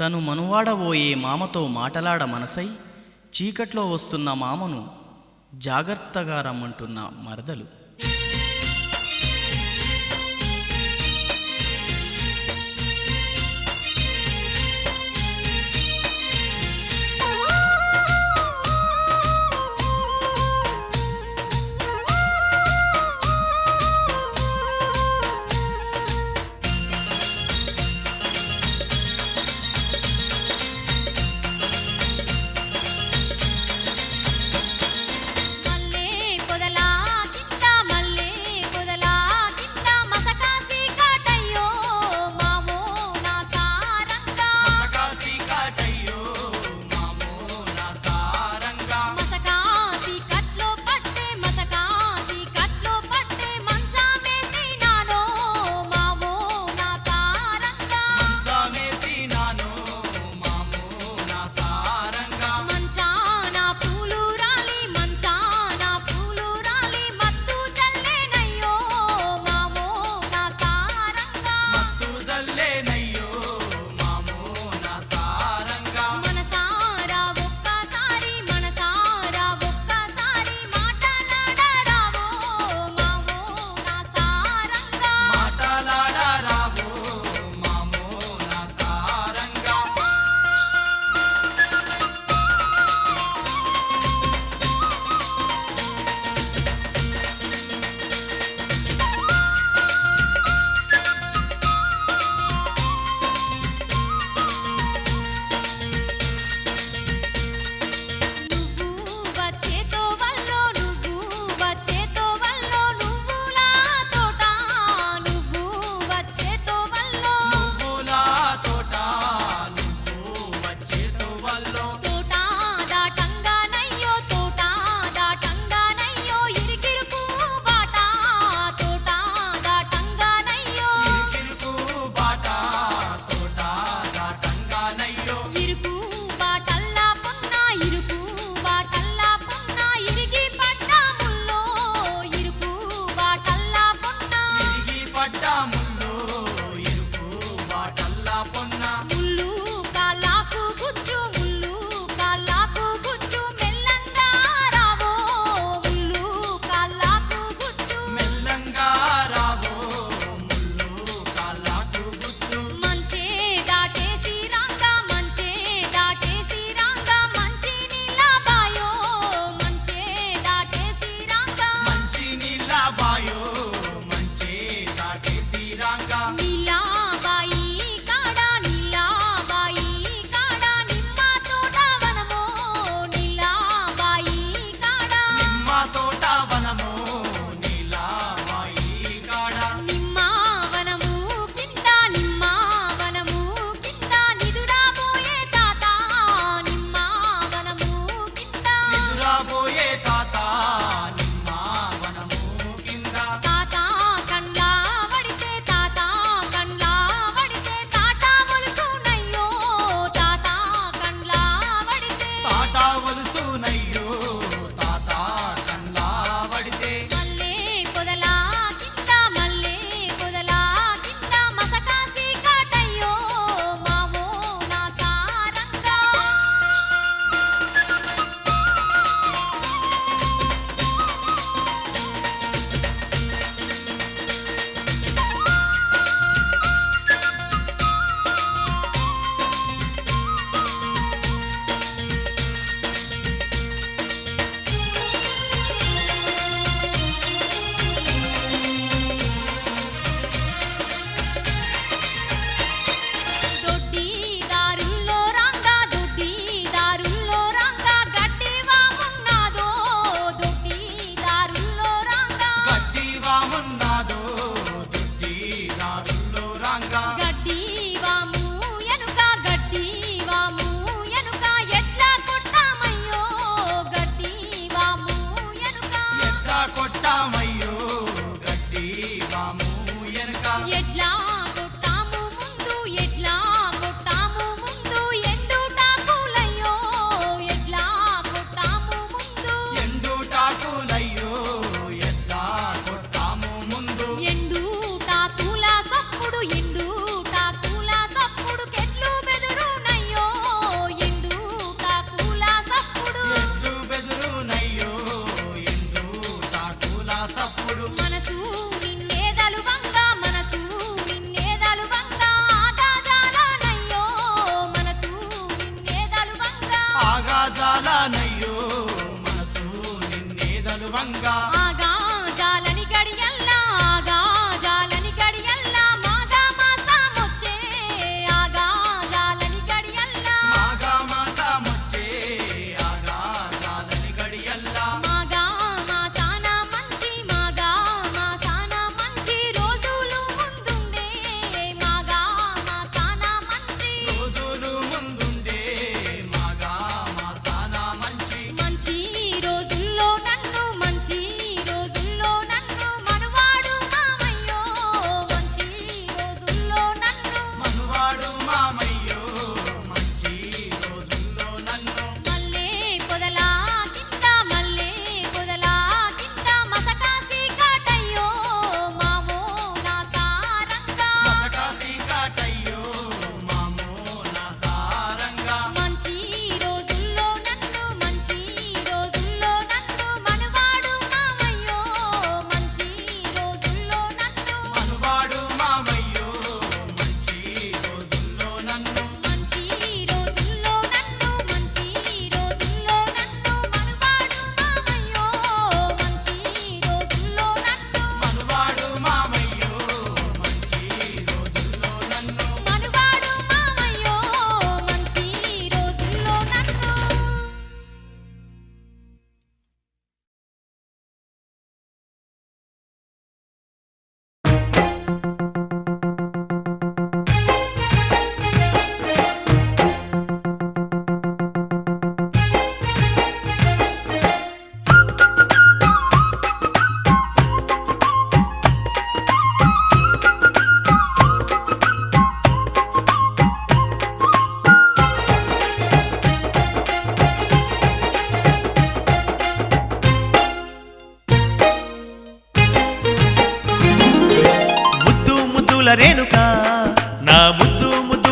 తను మనువాడబోయే మామతో మాటలాడ మనసై చీకట్లో వస్తున్న మామను జాగ్రత్తగా రమ్మంటున్న మరదలు. మల్లే పొదలా తింటా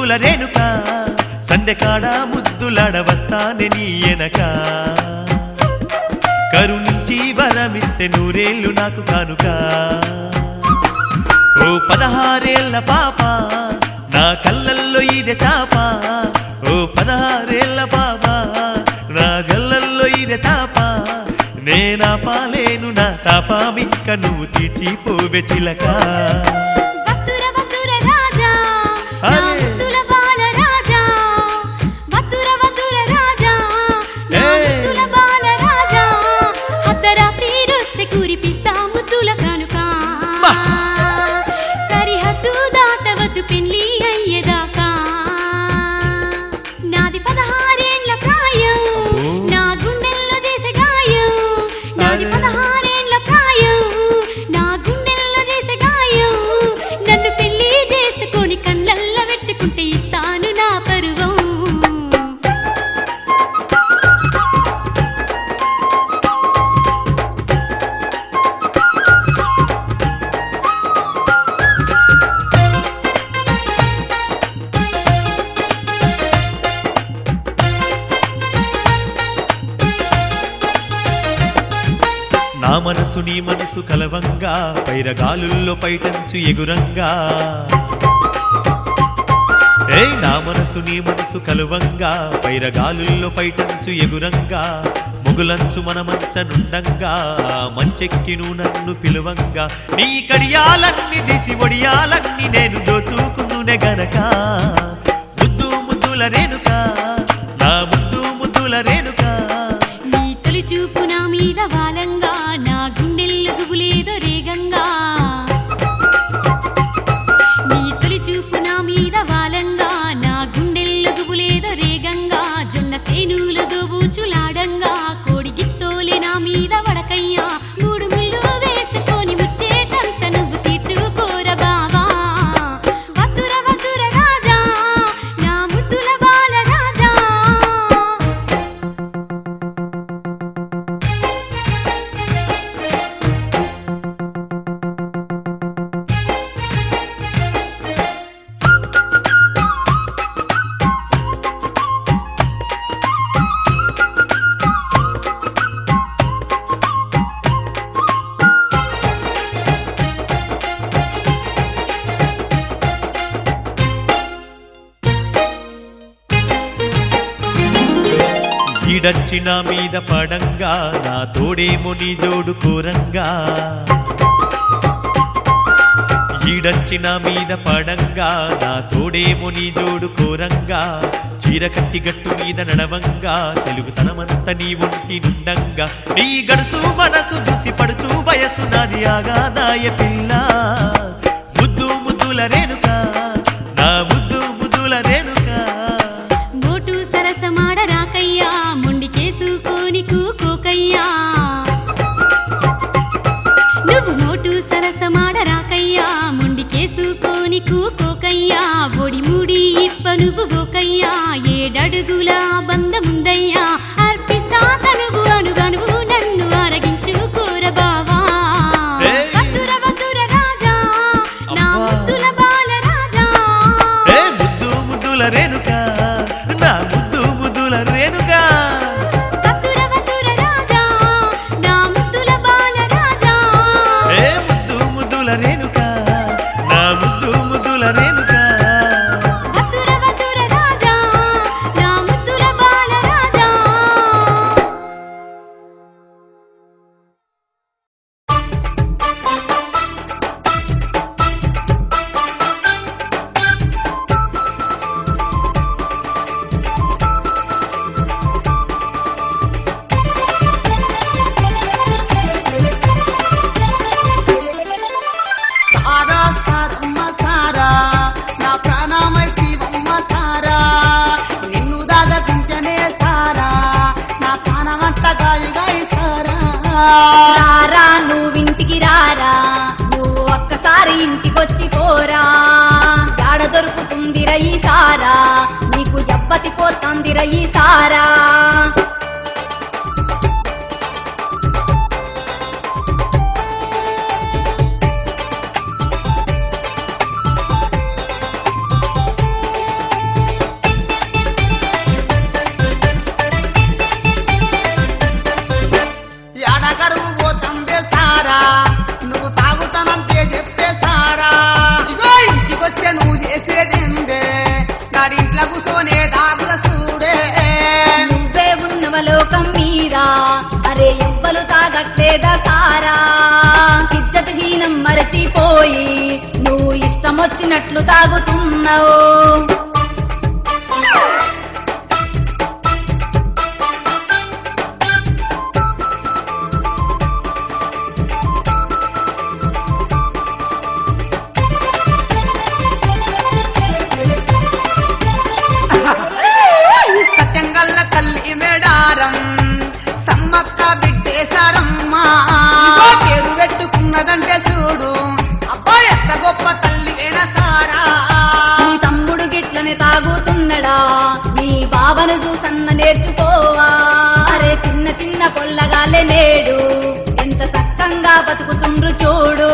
ముద్దుల రేణుక సందెకాడ ముద్దులాడ వస్తానే నీ ఎనక కరుణించి వరమిస్తే నూరేళ్ళు నాకు కానుక ఓ 16 ఏళ్ల పాప నా కళ్ళల్లో ఇదే చాప ఓ 16 ఏళ్ల పాప నా గళ్ళల్లో ఇదే చాప నేనా పాలేను నా తాపామింక నువ్వు తీర్చిపోవే చిలక నా మనసు నీ మనసు కలవంగా పైరగాలుల్లో పైటంచు ఎగురంగా నా మనసు నీ మనసు కలువంగా పైరగాలుల్లో పైటంచు ఎగురంగా మొగులంచు మన మంచనుండంగా మంచెక్కిను నన్ను పిలువంగా నీ కడియాలన్నీ తీసి ఒడియాలన్నీ నేను దోచుకుందునే గనక ముద్దు ముద్దుల రేణుక నా ముద్దు ముద్దుల రేణుక నీ తొలి చూపు నా మీద వాలంగా నా గుండెల్లో గుబులేదో రేగంగా నీ తొలి చూపు నా మీద వాలంగా నా గుండెల్లో గుబులేదో రేగంగా జొన్న సేనులు దోబూచులాడంగా కోడి గిత్తోలే నా మీద వడకయ్యా మూడు ముళ్ళు వేసుకొని ముచ్చేటంత నువ్వు తీర్చుకోర బావా వద్దుర వద్దుర రాజా నా ముద్దుల బాల రాజా ఈడచ్చిన మీద పడంగా నా తోడేమో నీ జోడు కోరంగా ఈడచ్చిన మీద పడంగా నా తోడేమో నీ జోడు కోరంగా చీర కట్టి గట్టు మీద నడవంగా తెలుగుతనమంత నీ ఒంటి నుండంగా నీ గడుసు మనసు చూసి పడుచు వయసు నాది ఆగా నాయ పిల్ల ముద్దు ముద్దుల రేణుక నా ముద్దు ముద్దుల రేణుక మోటు సరసమాడ రాకయ్యా మొండికేసుకొని కూకోకయ్యా నువ్వు మోటు సరసమాడ రాకయ్యా మొండికేసుకొని కూకోకయ్యా బొడి ముడి ఇప్ప నువ్వు గోకయ్యా ఏడడుగుల బంధముందయ్యా అర్పిస్తా తనువు అనుగనువు నన్ను ఆరగించుకోర బావా వద్దుర వద్దుర రాజా నా ముద్దుల బాల రాజా ముద్దు ముద్దుల రేణుక నా ముద్దు ముద్దుల రేణుక వద్దుర వద్దుర రాజా నా ముద్దుల బాల రాజా ముద్దు ముద్దుల రేణుక నా ముద్దు ముద్దుల రేణుక వద్దుర వద్దుర రాజా నా ముద్దుల బాల రాజా సారా సారమ్మ సారా నా ప్రాణమైతివమ్మ సారా నిన్ను దాగకుంటేనే సారా నా ప్రాణమంతా గాయగాయి సారా రారా నువ్వింటికి రారా నువ్వు ఒక్కసారి ఇంటికొచ్చి పోరా జాడ దొరుకుతుందిర ఈ సారా నీకు ఎవ్వతి పోతుందిర ఈ సారా పిల్లాడింట్ల కూసోనే దాగుద చూడే నువ్వే ఉన్నవలోకం మీద అరే ఎవ్వలు తాగట్లేదా సారా ఇజ్జత్ హీనం మరచిపోయి నువ్వు ఇష్టమొచ్చినట్లు తాగుతున్నావు సత్యంగల్ల తల్లి మేడారం సమ్మక్క బిడ్డేశారమ్మా పేరు పెట్టుకున్నదంటే చూడు అబ్బాయి ఎంత గొప్ప తల్లి సారా నీ తమ్ముడు గిట్లని తాగుతున్నడా నీ బావను చూసన్న నేర్చుకోవా అరే చిన్న చిన్న పొల్లగాలే నేడు ఎంత సక్కంగా బతుకుతుండ్రు చూడు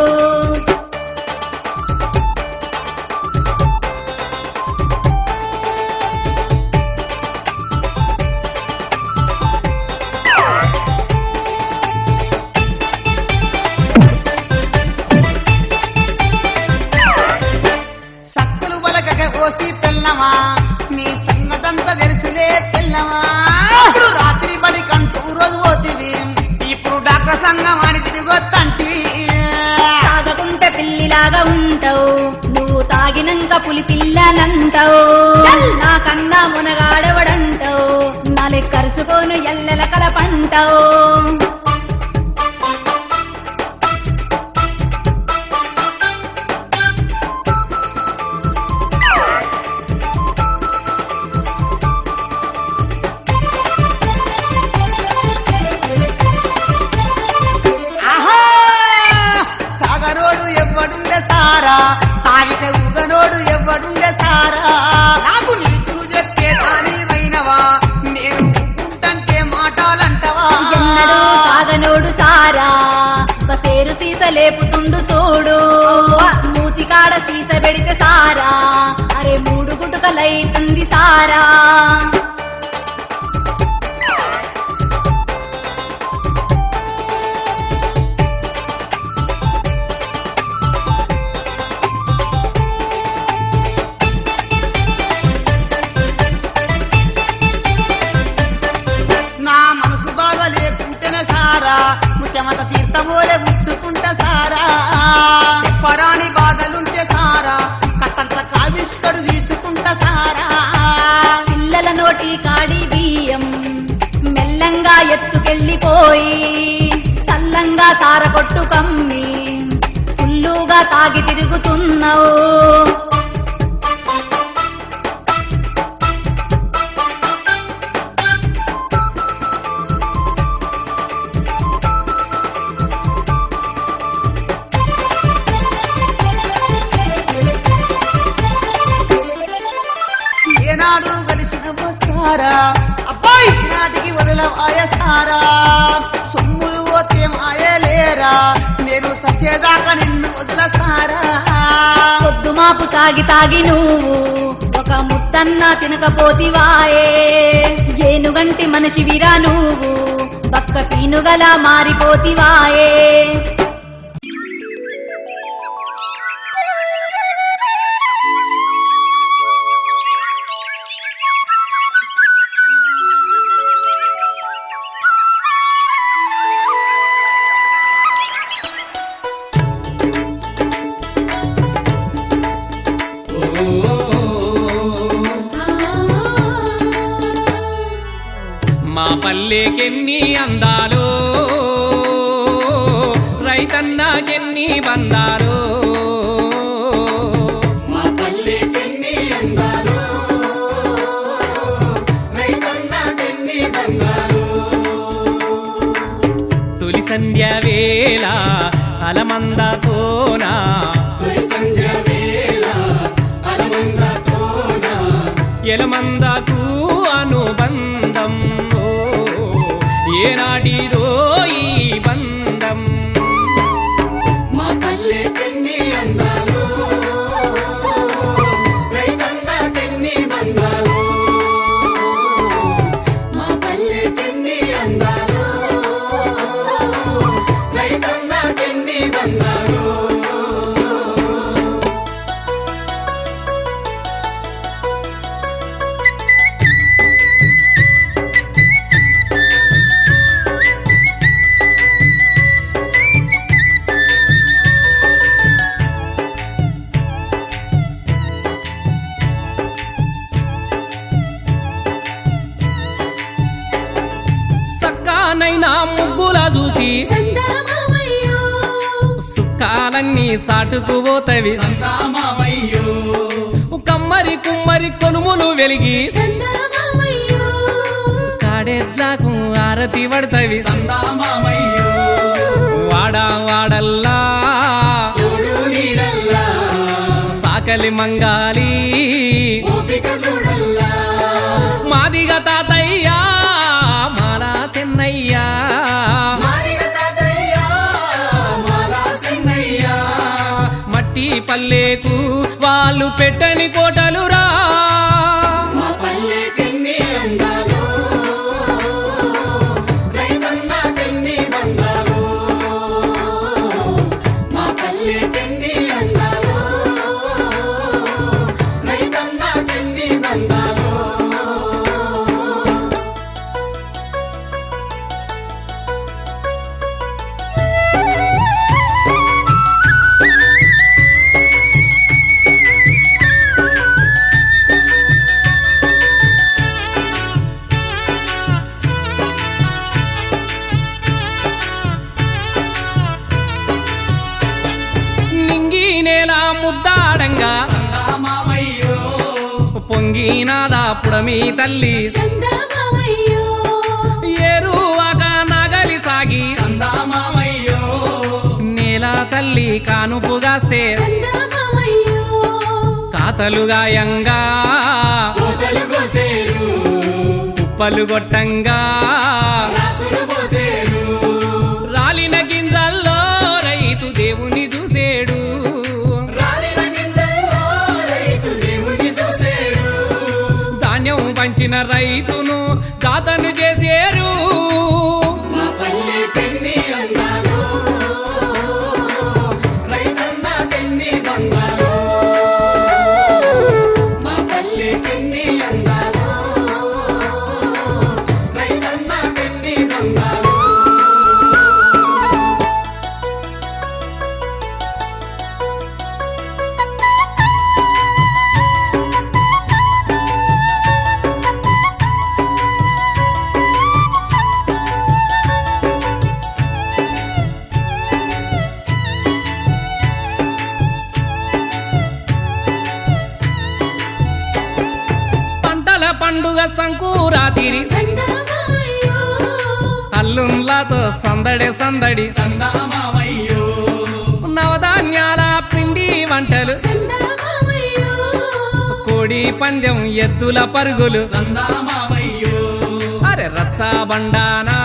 సక్కులు వలకక పోసి పెళ్ళమా నీ సంగతంతా తెలుసులే పెళ్ళమా ఇప్పుడు రాత్రి బడి కంటూ రోజు పోతివి ఇప్పుడు డాక్టర్ సంగమాని తిరిగొత్తంటి తాగకుంటే పిల్లిలాగా ఉంటావు నువ్వు తాగినంక పులి పిల్లనంటావు నాకన్నా మునగాడవడంటావు నాలే కరుసుకోను ఎల్లెల కలపంటావు ఆహా తాగనోడు ఎవ్వడుండే సారా తాగితే ఉగనోడు ఎవ్వడుండే సారా నాకు నీతులు చెప్పే దాని వైనవా నేను ఉంటంటే మాటాలంటవా ఎన్నడూ తాగనోడు సారా బసేరు సీస లేపుతుండు చూడు మూతికాడ సీస పెడితే సారా అరే మూడు గుటుకలైతుంది సారా నా మనసు బాగా లేకుంటేనే సారా ముత్యమత తీర్థమోలే ముచ్చుకుంటా సారా చెప్పరాని బాధలుంటే సారా కట్టంత కావిష్కడు తీసుకుంటా సారా పిల్లల నోటి కాడి బియ్యం మెల్లంగా ఎత్తుకెళ్ళిపోయి సల్లంగా సార కొట్టు కమ్మి ఫుల్లుగా తాగి తిరుగుతున్నావు ఏనాడు కలిసిన సారా అబ్బాయి నాటికి వదలవాయ సారా సొమ్ములు పోతే మాయలేరా నేను సచ్చేదాకా నిన్ను వదల సారా పొద్దు మాపు తాగి తాగి నువ్వు ఒక ముద్దన్నా తినకపోతివాయే ఏనుగంటి మనిషివిరా నువ్వు బక్క పీనుగలా మారిపోతివాయే మా పల్లెకెన్ని అందాలో రైతన్నకెన్ని బందాలో మా పల్లెకెన్ని అందాలు రైతన్నకెన్ని బంగారు తొలి సంధ్య వేళ అలమందతోనా తొలి సంధ్య వేళ అలమందతోన ఎలమందకు అనుబంధం ఏనాటిదో ఈ బంధం మా పల్లెకెన్ని అందాలు రైతన్నకెన్ని బంగారు మా పల్లెకెన్ని అందాలు రైతన్నకెన్ని బంగారు. 「ముగ్గుల చూసి సందామామయ్యో సుఖాలన్నీ సాటుకుపోతవి సందామామయ్యో కమ్మరి కుమ్మరి కొనుములు వెలిగి సందామామయ్యో కాడెడ్లకు ఆరతి పడతవి సందామామయ్యో వాడల్లా చూడు నీడల్లా సాకలి మంగాలి ఓపిక చూడల్లా మాదిగ తాతయ్యా మాలా చెన్నయ్యా మారిగ తాతయ్య మాలా సిన్నయ్య మట్టి పల్లెకు వాళ్ళు పెట్టని కోటలురా మా పల్లెకెన్ని అందాలు రైతన్నకెన్ని బంధాలు మా పల్లెకెన్ని అందాలు రైతన్నకెన్ని బంధాలు నింగి నేల ముద్దాడంగా సందామామయ్యో పొంగినాదా పుడమి తల్లి సందామామయ్యో ఏరువాక నగలి సాగి సందామామయ్యో నేల తల్లి కానుపుగాస్తే సందామామయ్యో కాతలు గాయంగా కోతలు కోసేరు కుప్పలు గొట్టంగా రాసులు పోసేరు రాలిన గింజల్లో రైతు దేవుని చూసేడు రాలిన గింజల్లో రైతు దేవుని చూసేడు ధాన్యం పంచిన రైతును దాతను చేసేరు మా పల్లెకెన్ని అందాలు రైతన్నకెన్ని బంధాలు మా పల్లెకెన్ని అందాలు రైతన్నకెన్ని బంధాలు పంటల పండుగ సంకురాతిరి సందామామయ్యో అల్లుండ్లతో సందడి సందడి సందామామయ్యో నవధాన్యాల పిండి వంటలు సందామామయ్యో కోడి పందెం ఎద్దుల పరుగులు సందామామయ్యో అరే రచ్చా బండానా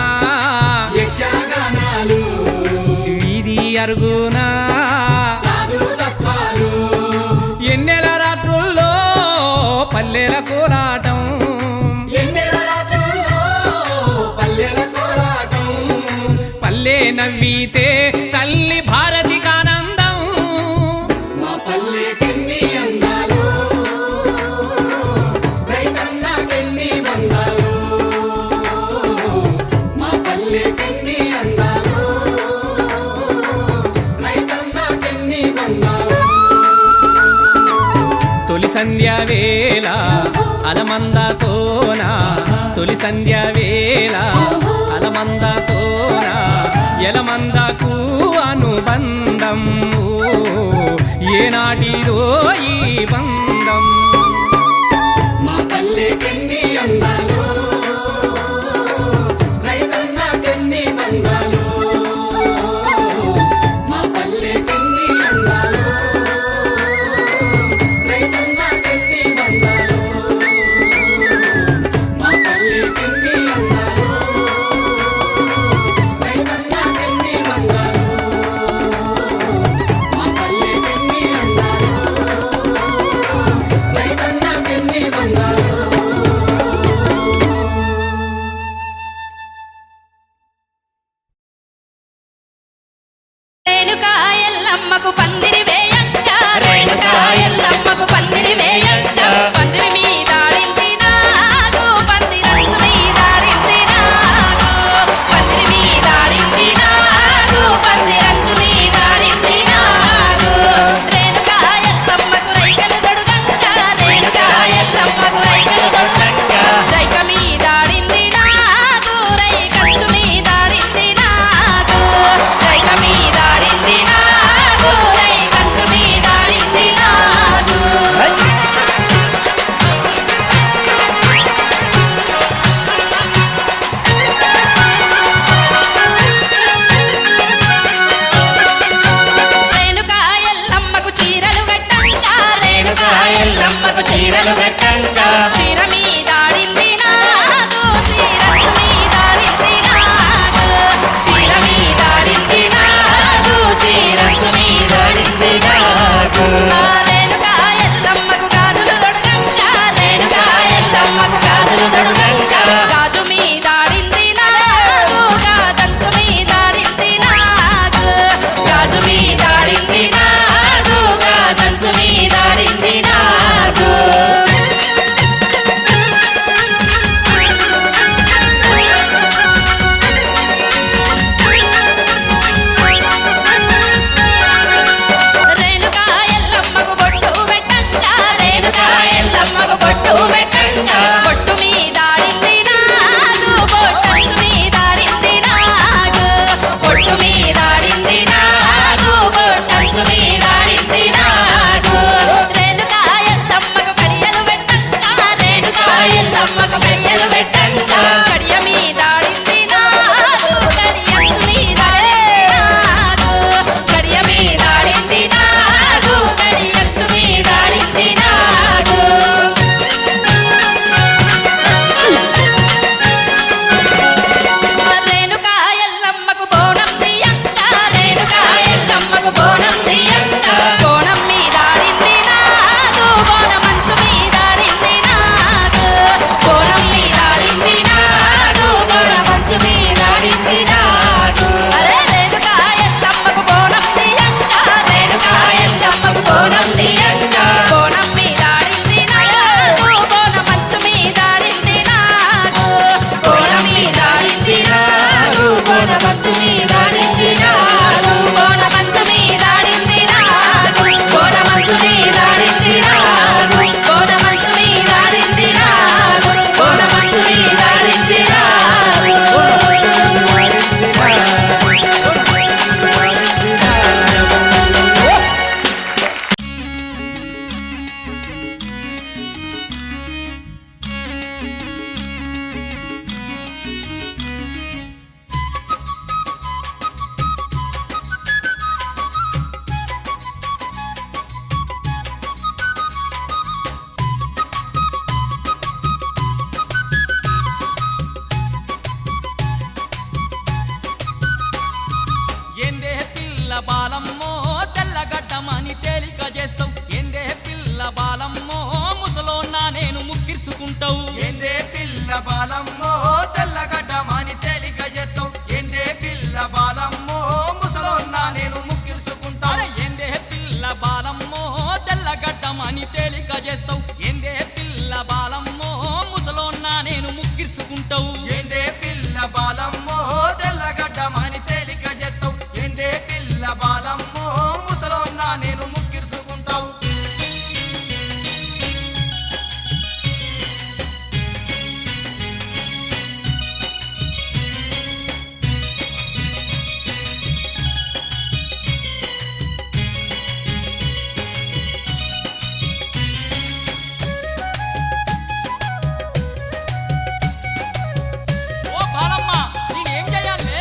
యక్షగానాలు వీధి అరుగునా సాధు తత్వాలు ఎన్నెల రాత్రుల్లో పల్లెల కోలాటం ఎన్నెల రాత్రుల్లో పల్లెల కోలాటం పల్లె నవ్వితే తల్లి భారతి కానందం మా పల్లెకెన్ని అందాలు రైతన్నకెన్ని బంధాలు మా పల్లెకెన్ని అందాలు రైతన్నకెన్ని బంధాలు తొలి సంధ్య వేళ అలమందతోన తొలి సంధ్య వేళ అలమందతోన ఎలమందకు అనుబంధం ఏనాటిదో ఈ బంధం మా పల్లెకెన్ని అందాలు రైతన్నకెన్ని బంధాలు మా పల్లెకెన్ని అందాలు రైతన్నకెన్ని బంధాలు మా పల్లెకెన్ని అందాలు రైతన్నకెన్ని బంధాలు మా పల్లెకెన్ని అందాలు పెట్టంగా చీర మీదాడింది నాగు చీరచ్చు మీదాడింది నాగు చీర మీదాడింది నాగు చీరచ్చు మీదాడింది నాగు రేణుకా ఎల్లమ్మకు గాజులు దొడగంగా రేణుకా ఎల్లమ్మకు గాజులు తొడుగంగా గాజు మీదాడింది నాగు గాజంచు మీదాడింది నాగు గాజు మీదాడింది నాగు గాజంచు మీదాడింది నాగు రేణుకా ఎల్లమ్మకు బొట్టు పెట్టంగా రేణుకా ఎల్లమ్మకు బొట్టు పెట్టంగా బొట్టు మీదాడింది నాగు బొట్టంచు మీదాడింది నాగు బొట్టు మీదాడింది నాగు బొట్టంచు మీదాడింది నాగు రేణుకా ఎల్లమ్మకు కడియలు పెట్టంగా రేణుకా ఎల్లమ్మకు పెద్దలు పెట్టంగా కడియ మీదాడింది నాగు కడియంచు మీదాడింది నాగు గడియ మీదాడింది నాగు గడియంచు మీదాడింది నాగు రేణుకా ఎల్లమ్మకు బోనం దియంగా రేణుకా ఎల్లమ్మకు బోనం దియంగా బోనం మీదాడింది నాగు బోనమంచు మీదాడింది నాగు బోనం మీదాడింది నాగు బోనమంచు మీదాడింది నాగు అరే రేణుకా ఎల్లమ్మకు బోనం దియంగా రేణుకా ఎల్లమ్మకు బోనం దియంగా బోనం మీదాడింది నాగు బోనమంచు మీదాడింది నాగు బోనం మీదాడింది నాగు బోనమంచు మీదాడింది నాగు బోనమంచు మీదాడింది నాగు బోనమంచు మీదాడింది నాగు బోనమంచు మీదాడింది నాగు బోనమంచు మీదాడింది నాగు ఏందే పిల్ల బాలమ్మో తెల్లగడ్డమని తేలిక చేస్తావు ఏందే పిల్ల బాలమ్మో ముసలోన్నా నేను ముక్కిర్చుకుంటావు ఏందే పిల్ల బాలమ్మో తెల్లగడ్డమని తేలిక చేస్తావు ఏందే పిల్ల బాలమ్మో ముసలోన్నా నేను ముక్కిర్చుకుంటా అరే ఏందే పిల్ల బాలమ్మో తెల్లగడ్డమని తేలిక చేస్తావు ఏందే పిల్ల బాలమ్మో ముసలోన్నా నేను ముక్కిర్చుకుంటావు ఏందే పిల్ల బాలమ్మో తెల్లగడ్డమని తేలిక చేస్తావు ఏందే పిల్ల బాలమ్మో ముసలోన్నా నేను ముక్కిర్చుకుంటావు ఓ బాలమ్మ నేనేం చేయాలి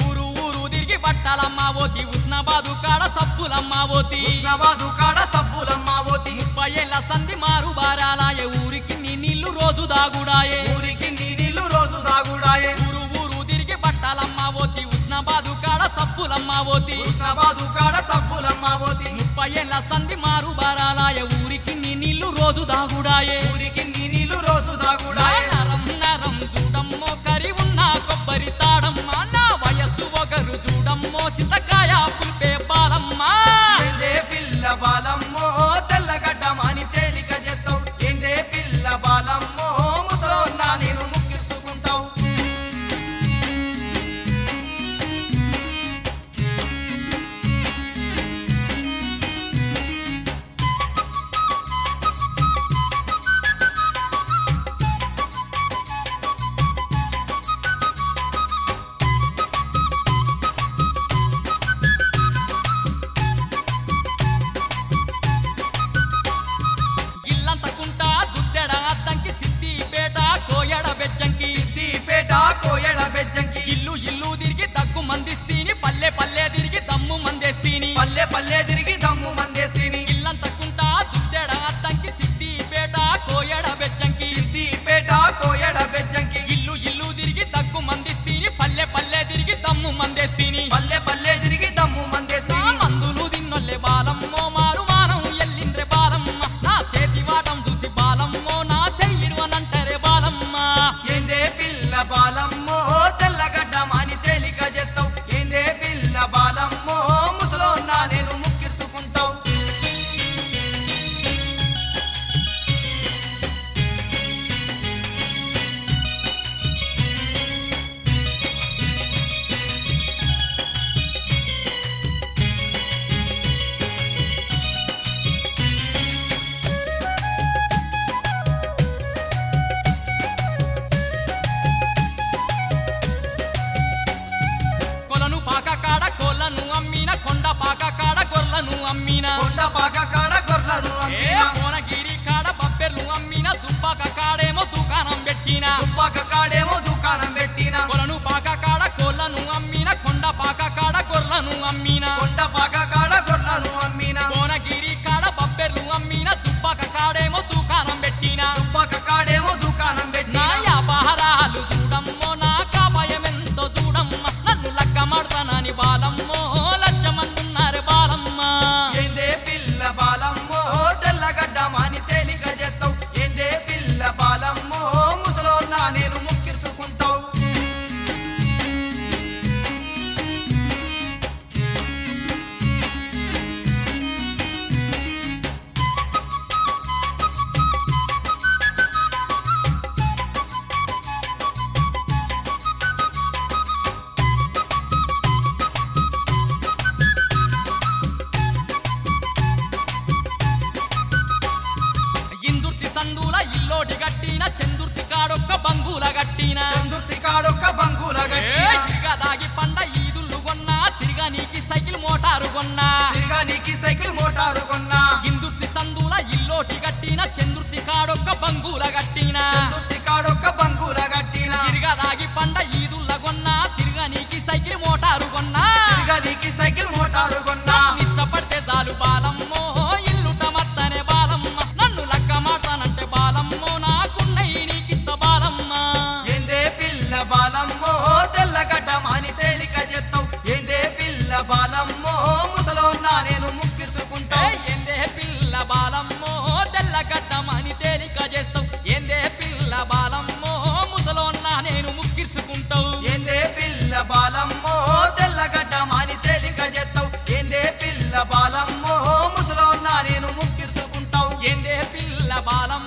ఊరు ఊరు తిరిగి బట్టలమ్మ పోతి ఉస్నాబాదు కాడ సబ్బులమ్మ పోతి హుస్నాబాదు కాడ సబ్బులమ్మ పోతి 30 ఏళ్ళ సంధి మారు బారాలాయే ఊరికి నీ నీళ్లు రోజు దాగుడాయే ఊరికి నీ నీళ్లు రోజు దాగుడాయే ఊరు ఊరు తిరిగి బట్టలమ్మ పోతి ఉస్నాబాదు కాడ సబ్బులమ్మ పోతి హుస్నాబాదు కాడ సబ్బులమ్మ పోతి 30 ఏళ్ళ సంధి మారు బారాలాయే ఊరికి నీ నీళ్లు రోజు దాగుడాయే ఊరికి నీ నీళ్లు రోజు దాగుడాయే నరం నరం చూడమ్మో కరి ఉన్న కొబ్బరి తాడమ్మ నా వయస్సు ఒకరు చూడమ్మో సింతకాయ పులిపే బాలమ్మ ఏందే పిల్ల బాలమ్మో తెల్లగడ్డమని తేలిక చేస్తావు ఏందే పిల్ల బాలమ్మో ముసలోన్నా నేను ముక్కిర్చుకుంటావు సందుల ఇల్లోటి గట్టిన చందుర్తి కాడొక్క బంగుల గట్టిన చందుర్తి కాడొక్క బంకుల దాగి పండ ఈదుళ్ళు కొన్నా తిరగనీకి సైకిల్ మోటారు కొన్నా తిరగానికి సైకిల్ మోటారు కొన్నా ఇందుర్తి సందుల ఇల్లోటి గట్టిన చందుర్తి కాడొక్క బంగుల గట్టిన చందుర్తి కాడొక్క బంకుల గట్టిన దాగి పండ ఈదుళ్ళ కొన్నా తిరగనీకి సైకిల్ మోటారు కొన్నా తిరగానికి సైకిల్ మోటారు కొన్నా ఇష్టపడితే చాలు బాలమ్మో ఇల్లుట మత్తనే బాలమ్మ నన్ను లక్క మాటానంటే బాలమ్మో నాకున్నయి నీకిస్త బాలమ్మ ఏందే పిల్ల బాలమ్మో తెల్లగడ్డ మాని తేలిక చేస్తావు ఏందే పిల్ల బాలమ్మో ముసలోన్నా నేను ముక్కిసుకుంటావు ఏందే పిల్ల బాలమ్మో తెల్లగడ్డమని తేలిక చేస్తావు ఏందే పిల్ల బాలమ్మో ముసలోన్నా నేను ముక్కిర్చుకుంటావు ఏందే పిల్ల బాలమ్మో తెల్లగడ్డ మాని తేలిక చేస్తావు ఏందే పిల్ల బాలమ్మో ముసలోన్నా నేను ముక్కిసుకుంటావు ఏందే పిల్ల బాలమ్మ